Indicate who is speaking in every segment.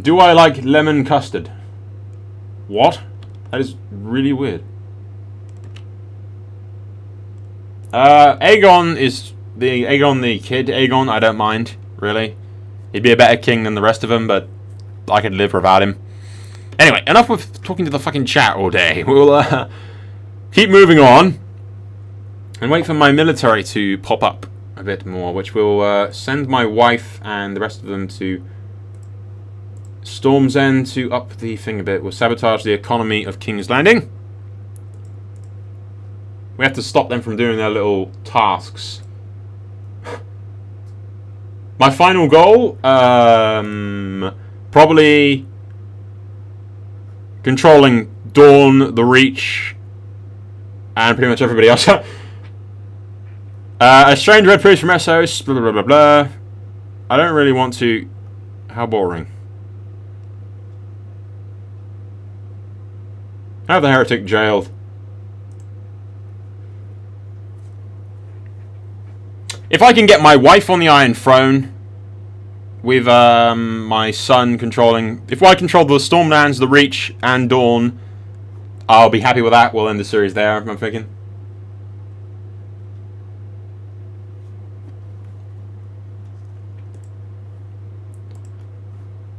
Speaker 1: Do I like lemon custard? What? That is really weird. Aegon is Aegon the kid. Aegon, I don't mind, really. He'd be a better king than the rest of them, but I could live without him. Anyway, enough with talking to the fucking chat all day. We'll keep moving on and wait for my military to pop up a bit more, which will send my wife and the rest of them to Storm's End to up the thing a bit. We'll sabotage the economy of King's Landing. We have to stop them from doing their little tasks. My final goal, probably controlling Dawn, the Reach, and pretty much everybody else. A strange red priest from Essos, blah blah blah blah. I don't really want to. How boring. Have the heretic jailed. If I can get my wife on the Iron Throne, with my son controlling... If I control the Stormlands, the Reach, and Dawn, I'll be happy with that. We'll end the series there, I'm thinking.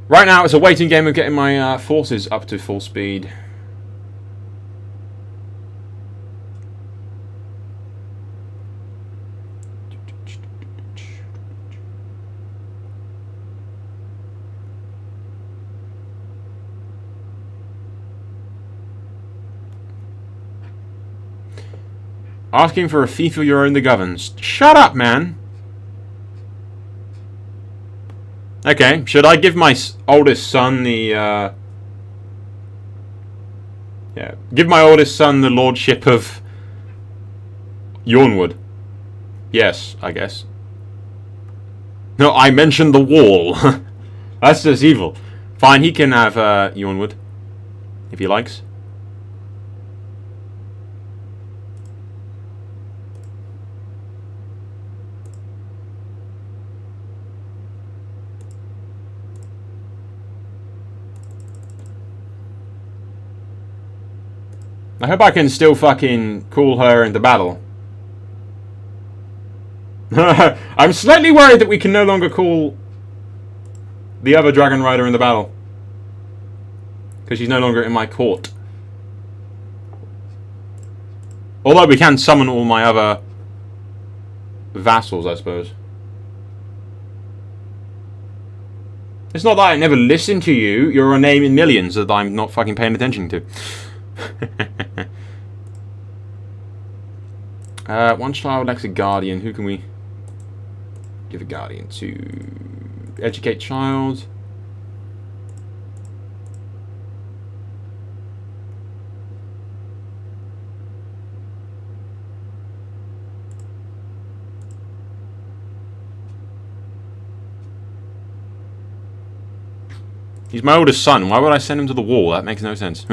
Speaker 1: Right now, it's a waiting game of getting my forces up to full speed. Asking for a fief of your own that governs. Shut up, man! Okay, should I give my oldest son the, yeah, give my oldest son the lordship of Yornwood? Yes, I guess. No, I mentioned the wall. That's just evil. Fine, he can have Yornwood, if he likes. I hope I can still fucking call her into battle. I'm slightly worried that we can no longer call the other Dragon Rider in the battle. Because she's no longer in my court. Although we can summon all my other vassals, I suppose. It's not that I never listen to you. You're a name in millions that I'm not fucking paying attention to. One child elects a guardian. Who can we give a guardian to? Educate child. He's my oldest son. Why would I send him to the wall? That makes no sense.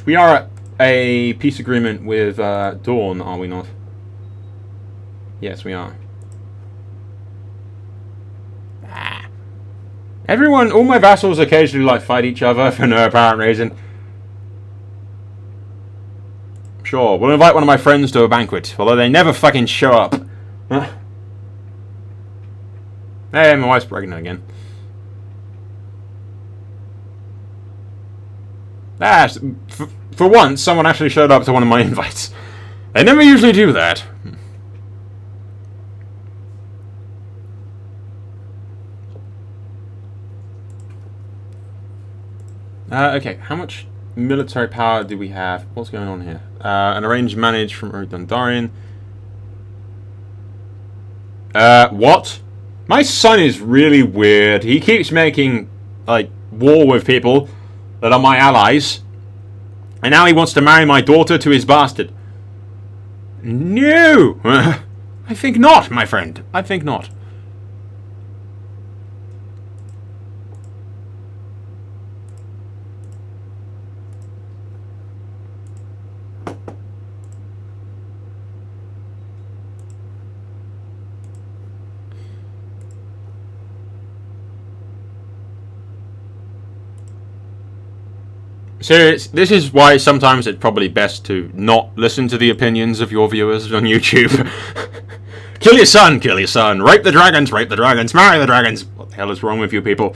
Speaker 1: We are at a peace agreement with Dawn, are we not? Yes, we are. Everyone, all my vassals occasionally like fight each other for no apparent reason. Sure, we'll invite one of my friends to a banquet, although they never fucking show up. Hey, my wife's pregnant again. For once, someone actually showed up to one of my invites. They never usually do that. Okay, how much military power do we have? What's going on here? An arranged manage from Dundarian. What? My son is really weird. He keeps making, like, war with people that are my allies. And now he wants to marry my daughter to his bastard. No! I think not, my friend. I think not. Serious, this is why sometimes it's probably best to not listen to the opinions of your viewers on YouTube. Kill your son, rape the dragons, marry the dragons. What the hell is wrong with you people?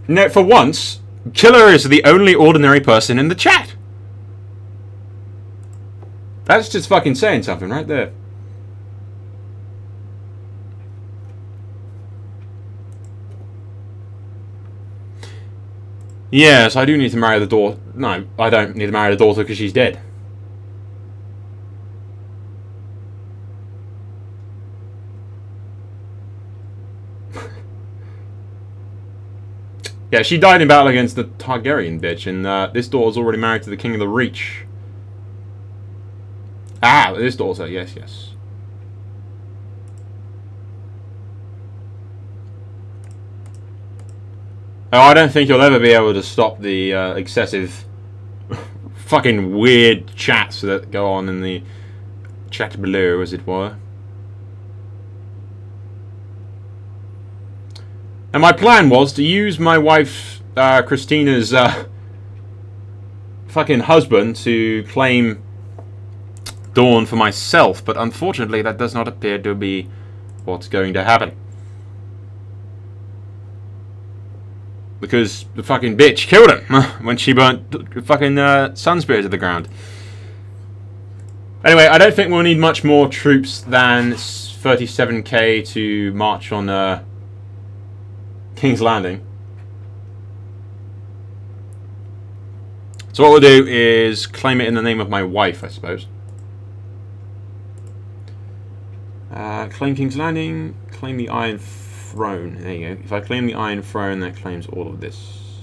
Speaker 1: No, for once, Killer is the only ordinary person in the chat. That's just fucking saying something right there. Yes, I do need to marry the daughter. No, I don't need to marry the daughter because she's dead. Yeah, she died in battle against the Targaryen bitch, and this daughter's already married to the King of the Reach. Ah, this daughter, yes, yes. Oh, I don't think you'll ever be able to stop the excessive, fucking weird chats that go on in the chat below, as it were. And my plan was to use my wife, Christina's fucking husband to claim Dawn for myself, but unfortunately that does not appear to be what's going to happen. Because the fucking bitch killed him when she burnt the fucking sun spirit to the ground. Anyway, I don't think we'll need much more troops than 37k to march on King's Landing. So what we'll do is claim it in the name of my wife, I suppose. Claim King's Landing, claim the Iron Throne. There you go. If I claim the Iron Throne, that claims all of this.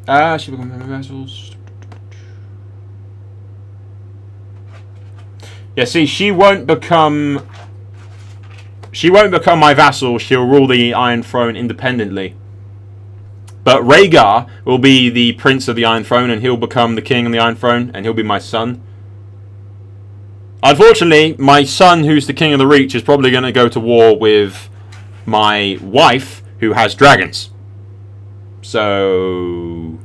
Speaker 1: Yeah. She becomes my vessels. Yeah, see, she won't become my vassal. She'll rule the Iron Throne independently. But Rhaegar will be the Prince of the Iron Throne, and he'll become the King of the Iron Throne, and he'll be my son. Unfortunately, my son, who's the King of the Reach, is probably going to go to war with my wife, who has dragons. So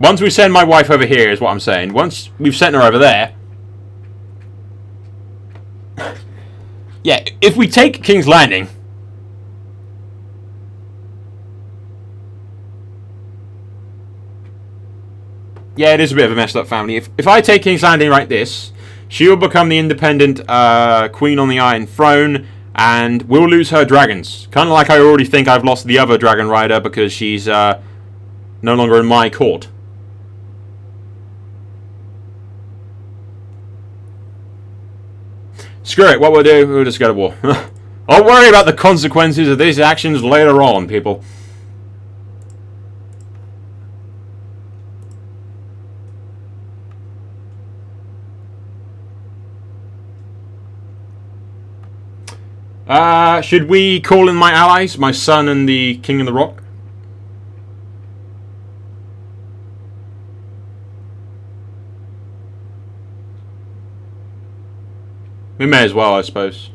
Speaker 1: once we send my wife over here, is what I'm saying. Once we've sent her over there, yeah, if we take King's Landing, yeah, it is a bit of a messed up family. If I take King's Landing like this, she'll become the independent queen on the Iron Throne, and we'll lose her dragons. Kind of like I already think I've lost the other dragon rider because she's no longer in my court. Screw it, what we'll do, we'll just go to war. I'll worry about the consequences of these actions later on, people. Should we call in my allies, my son and the King of the Rock? We may as well, I suppose.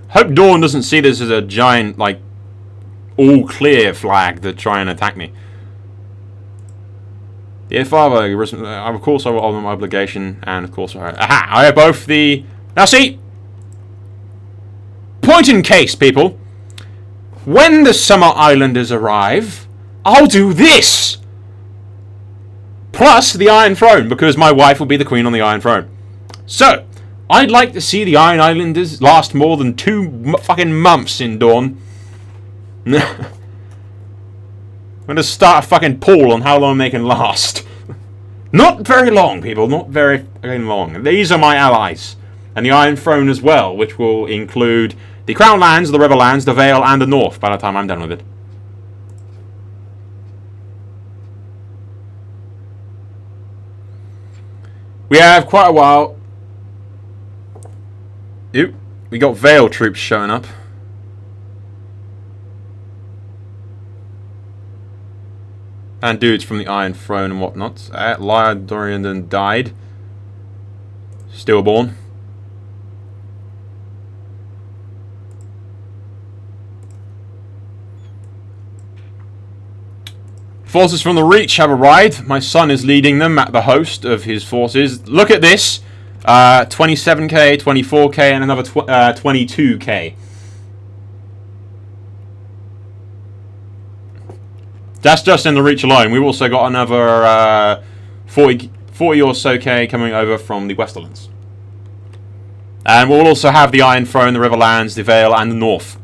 Speaker 1: Hope Dawn doesn't see this as a giant, like, all-clear flag to try and attack me. Yeah, Father, of course I will honor my obligation, and of course I have both the... Now see! Point in case, people. When the Summer Islanders arrive, I'll do this! Plus the Iron Throne, because my wife will be the queen on the Iron Throne. So, I'd like to see the Iron Islanders last more than 2 fucking months in Dawn. I'm gonna start a fucking poll on how long they can last. Not very long, people. Not very fucking long. These are my allies. And the Iron Throne as well, which will include the Crown Lands, the Riverlands, the Vale, and the North by the time I'm done with it. We have quite a while. Oop, we got Vale troops showing up. And dudes from the Iron Throne and whatnot. Lyodorian died. Stillborn. Forces from the Reach have arrived. My son is leading them at the host of his forces. Look at this. 27k, 24k, and another 22k. That's just in the Reach alone. We've also got another 40 or so k coming over from the Westerlands. And we'll also have the Iron Throne, the Riverlands, the Vale, and the North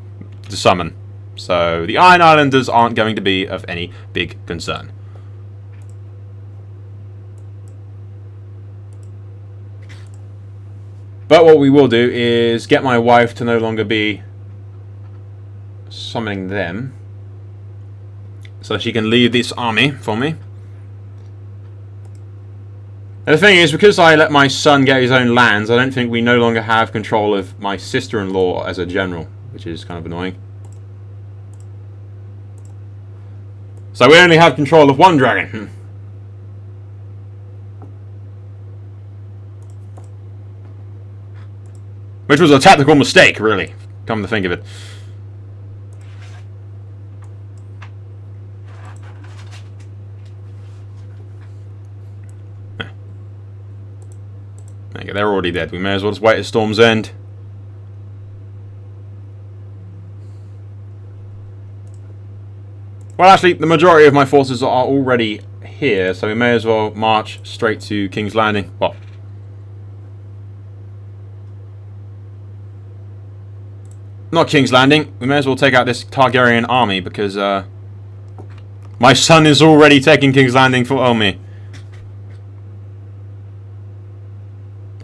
Speaker 1: to summon. So the Iron Islanders aren't going to be of any big concern. But what we will do is get my wife to no longer be summoning them. So she can lead this army for me. And the thing is, because I let my son get his own lands, I don't think we no longer have control of my sister-in-law as a general, which is kind of annoying. So we only have control of one dragon. Which was a tactical mistake, really, come to think of it. Okay, they're already dead. We may as well just wait at Storm's End. Well, actually, the majority of my forces are already here, so we may as well march straight to King's Landing. Well, not King's Landing. We may as well take out this Targaryen army because my son is already taking King's Landing for me.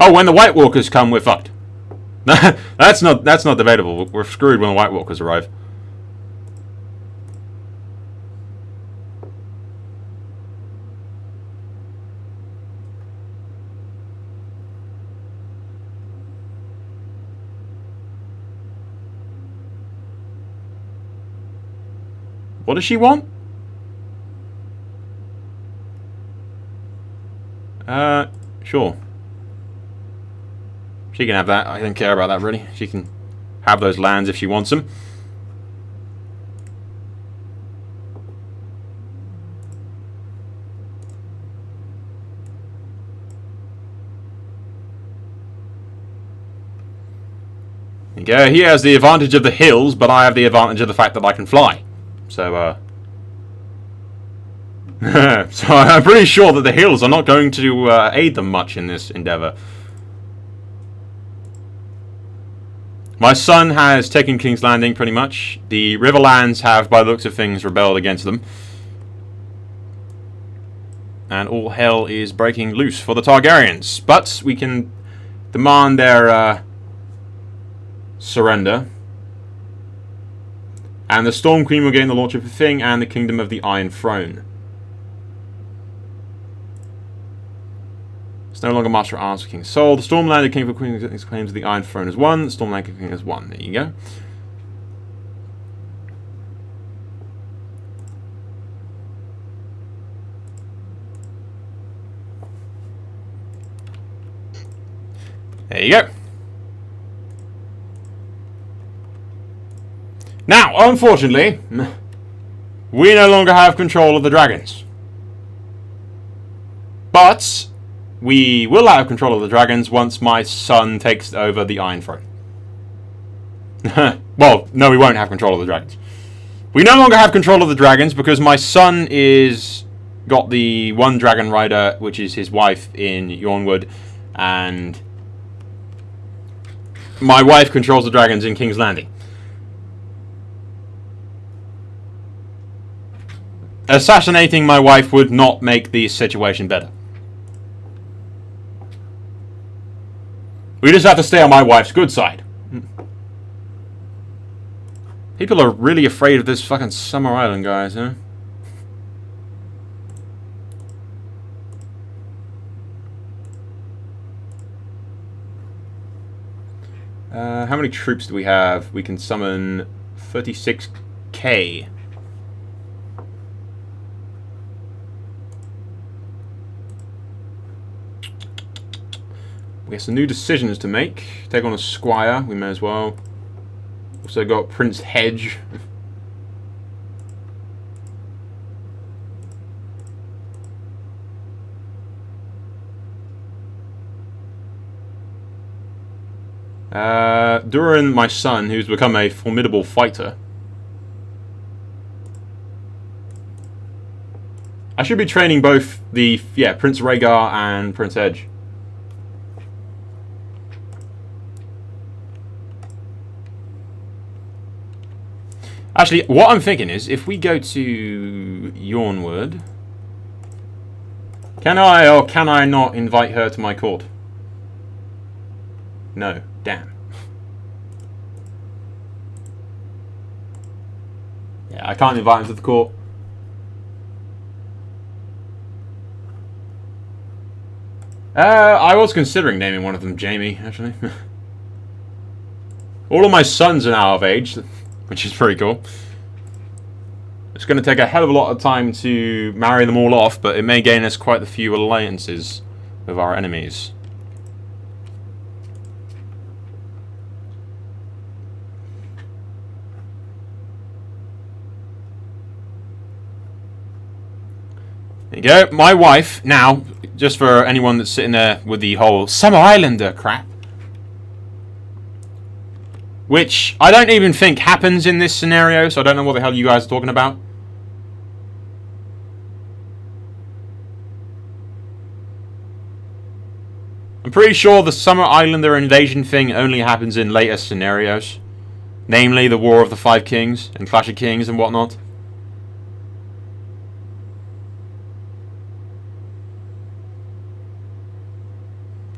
Speaker 1: Oh, when the White Walkers come, we're fucked. that's not debatable. We're screwed when the White Walkers arrive. What does she want? Sure. She can have that. I don't care about that, really. She can have those lands if she wants them. There you go. He has the advantage of the hills, but I have the advantage of the fact that I can fly. So, so I'm pretty sure that the hills are not going to aid them much in this endeavour. My son has taken King's Landing, pretty much. The Riverlands have, by the looks of things, rebelled against them. And all hell is breaking loose for the Targaryens. But we can demand their surrender. And the Storm Queen will gain the Lordship of Thing and the Kingdom of the Iron Throne. It's no longer Master of Arms for King Sol. The Stormlander King for Queen claims the Iron Throne as one. The Stormlander King as one. There you go. There you go. Now, unfortunately, we no longer have control of the dragons. But we will have control of the dragons once my son takes over the Iron Throne. Well, no, we won't have control of the dragons. We no longer have control of the dragons because my son is got the one dragon rider, which is his wife in Yornwood, and my wife controls the dragons in King's Landing. Assassinating my wife would not make the situation better. We just have to stay on my wife's good side. People are really afraid of this fucking Summer Island, guys, huh? How many troops do we have? We can summon 36k. We have some new decisions to make. Take on a squire, we may as well. Also got Prince Hedge. Durin, my son, who's become a formidable fighter. I should be training both the, Prince Rhaegar and Prince Hedge. Actually, what I'm thinking is, if we go to Yornwood, can I or can I not invite her to my court? No. Damn. Yeah, I can't invite him to the court. I was considering naming one of them Jamie, actually. All of my sons are now of age, which is pretty cool. It's going to take a hell of a lot of time to marry them all off, but it may gain us quite a few alliances with our enemies. There you go. My wife, now, just for anyone that's sitting there with the whole Summer Islander crap, which I don't even think happens in this scenario, so I don't know what the hell you guys are talking about. I'm pretty sure the Summer Islander invasion thing only happens in later scenarios. Namely, the War of the Five Kings and Clash of Kings and whatnot.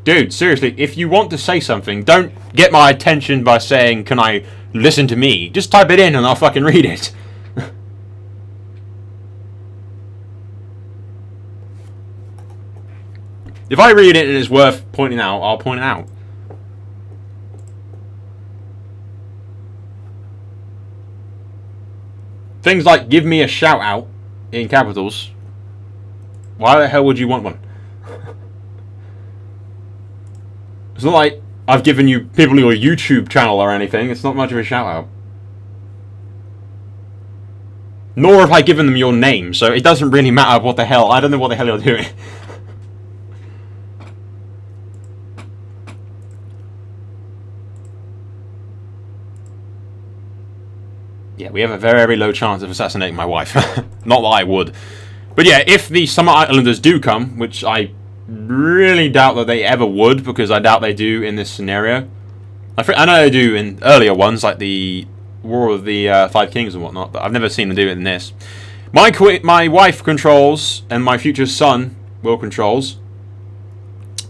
Speaker 1: Dude, seriously, if you want to say something, don't get my attention by saying, can I listen to me? Just type it in and I'll fucking read it. If I read it and it's worth pointing out, I'll point it out. Things like, give me a shout out in capitals. Why the hell would you want one? It's not like I've given you people your YouTube channel or anything. It's not much of a shout out. Nor have I given them your name, so it doesn't really matter what the hell. I don't know what the hell you're doing. Yeah, we have a very, very low chance of assassinating my wife. Not that I would. But yeah, if the Summer Islanders do come, which I really doubt that they ever would, because I doubt they do in this scenario. I know they do in earlier ones, like the War of the Five Kings and whatnot, but I've never seen them do it in this. My wife controls, and my future son will controls,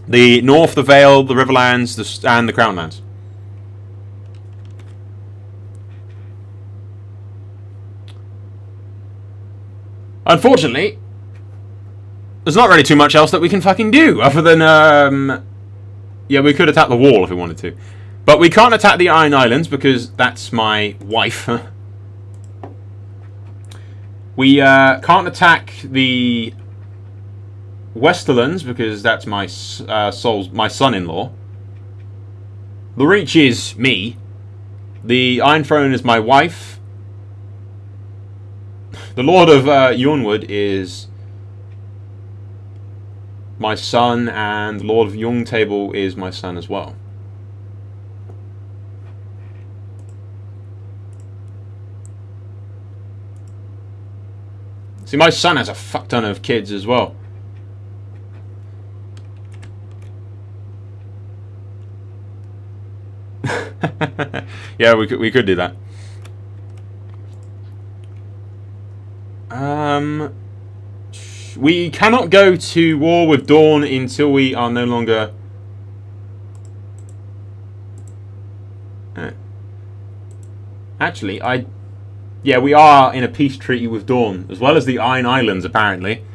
Speaker 1: the North, the Vale, the Riverlands, and the Crownlands. Unfortunately, there's not really too much else that we can fucking do, other than, yeah, we could attack the wall if we wanted to. But we can't attack the Iron Islands, because that's my wife. We can't attack the Westerlands, because that's my son-in-law. The Reach is me. The Iron Throne is my wife. The Lord of Yornwood is my son, and the Lord of Youngtable is my son as well. See, my son has a fuck ton of kids as well. Yeah, we could do that. We cannot go to war with Dawn until we are no longer... Actually, yeah, we are in a peace treaty with Dawn, as well as the Iron Islands, apparently.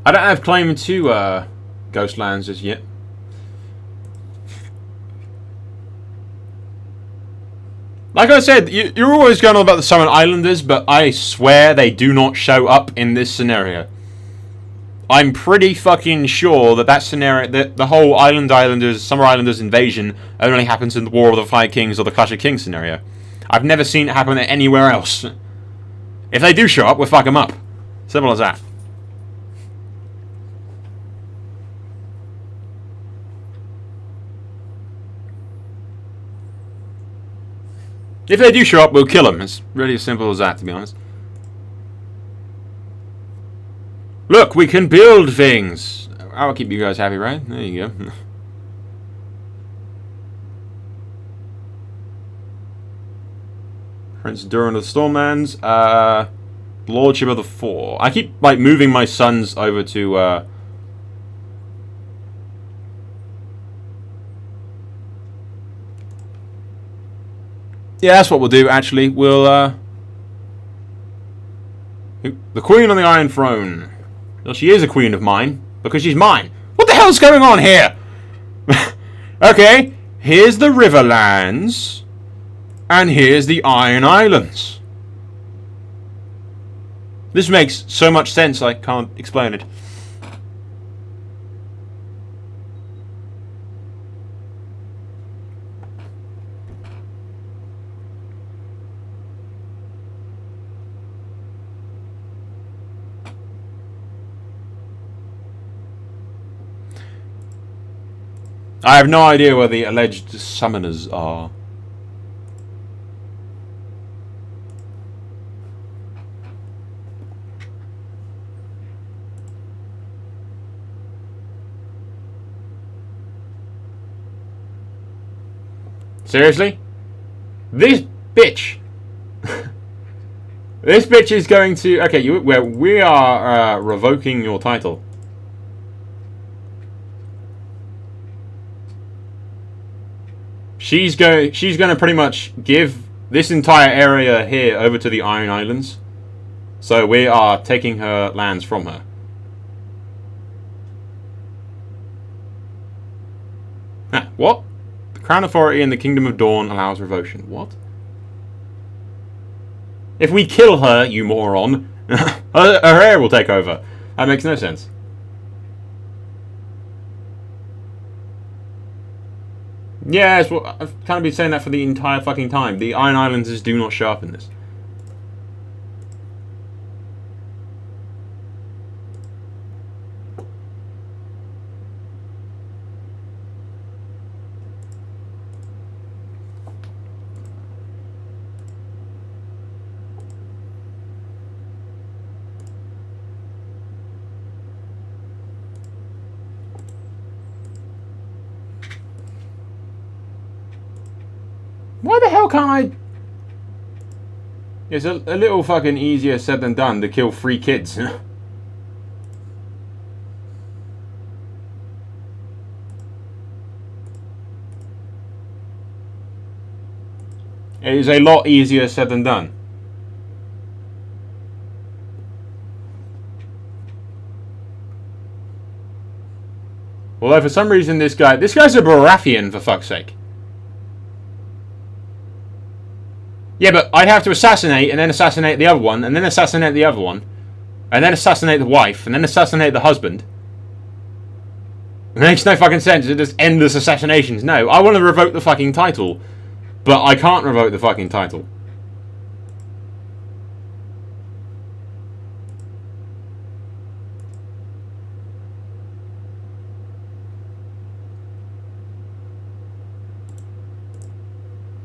Speaker 1: I don't have claim to Ghostlands just yet. Like I said, you're always going on about the Summon Islanders, but I swear they do not show up in this scenario. I'm pretty fucking sure that scenario, that the whole Summer Islanders invasion only happens in the War of the Five Kings or the Clash of Kings scenario. I've never seen it happen anywhere else. If they do show up, we'll fuck them up. Simple as that. If they do show up, we'll kill them. It's really as simple as that, to be honest. Look, we can build things. I'll keep you guys happy, right? There you go. Prince Durin of the Stormlands. Lordship of the Four. I keep like moving my sons over to yeah, that's what we'll do, actually. We'll, the Queen on the Iron Throne. Well, she is a queen of mine, because she's mine. What the hell's going on here? Okay, here's the Riverlands, and here's the Iron Islands. This makes so much sense, I can't explain it. I have no idea where the alleged summoners are. Seriously? This bitch. This bitch is going to... Okay, we are revoking your title. She's going to pretty much give this entire area here over to the Iron Islands. So we are taking her lands from her. Ah, what? The Crown Authority in the Kingdom of Dawn allows revocation. What? If we kill her, you moron, her heir will take over. That makes no sense. Yeah, well, I've kind of been saying that for the entire fucking time. The Iron Islanders do not show up in this. Why the hell can't I... It's a little fucking easier said than done to kill 3 kids. It is a lot easier said than done. Although for some reason this guy's a Baratheon, for fuck's sake. Yeah, but I'd have to assassinate, and then assassinate the other one, and then assassinate the other one, and then assassinate the wife, and then assassinate the husband. It makes no fucking sense. It's just endless assassinations. No, I want to revoke the fucking title, but I can't revoke the fucking title.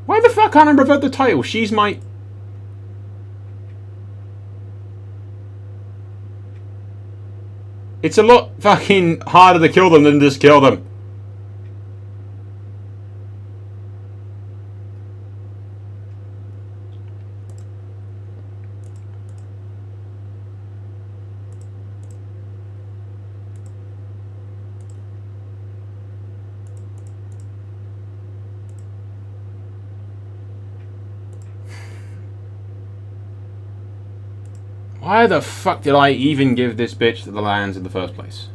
Speaker 1: Why the fuck can't I revoke the title? She's my... It's a lot fucking harder to kill them than just kill them. Why the fuck did I even give this bitch the lands in the first place?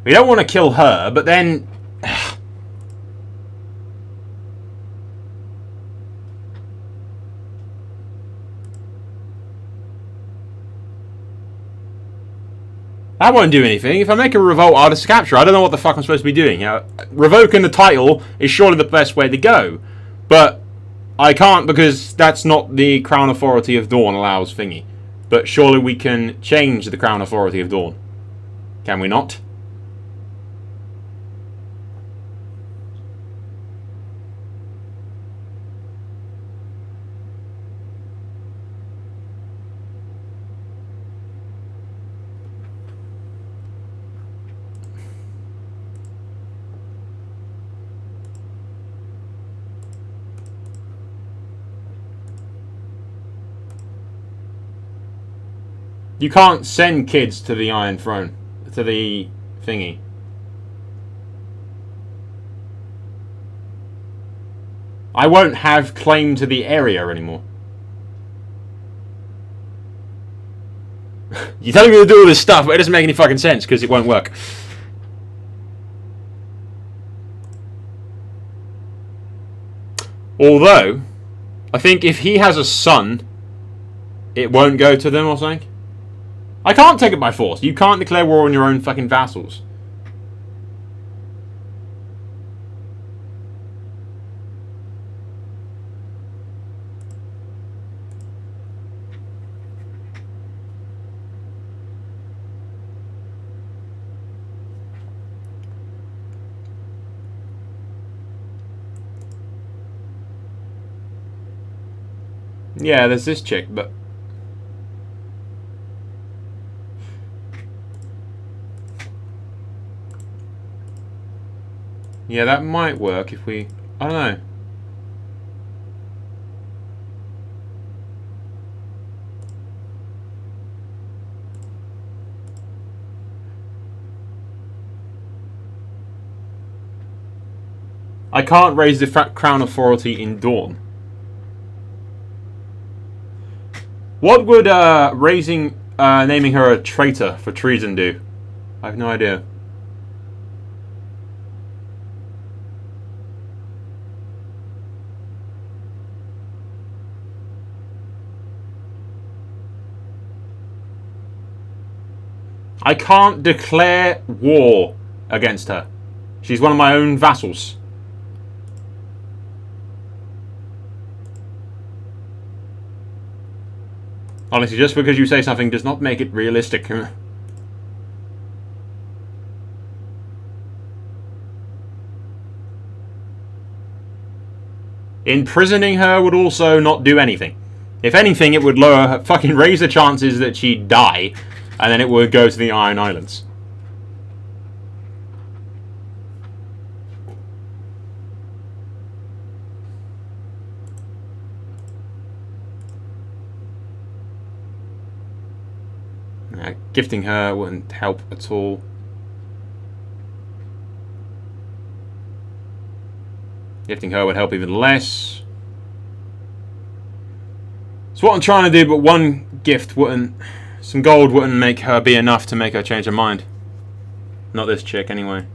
Speaker 1: We don't want to kill her, but then... That won't do anything. If I make a revolt, I'll just capture. I don't know what the fuck I'm supposed to be doing. You know, revoking the title is surely the best way to go. But I can't because that's not the Crown Authority of Dawn allows thingy. But surely we can change the Crown Authority of Dawn. Can we not? You can't send kids to the Iron Throne. To the thingy. I won't have claim to the area anymore. You're telling me to do all this stuff, but it doesn't make any fucking sense because it won't work. Although, I think if he has a son, it won't go to them or something. I can't take it by force. You can't declare war on your own fucking vassals. Yeah, there's this chick, but... Yeah, that might work if we... I don't know. I can't raise the Crown Authority in Dawn. What would naming her a traitor for treason do? I have no idea. I can't declare war against her. She's one of my own vassals. Honestly, just because you say something does not make it realistic. Imprisoning her would also not do anything. If anything, it would lower her, fucking raise the chances that she'd die, and then it would go to the Iron Islands. Gifting her wouldn't help at all. Gifting her would help even less. It's what I'm trying to do, but one gift wouldn't... Some gold wouldn't make her be enough to make her change her mind. Not this chick, anyway.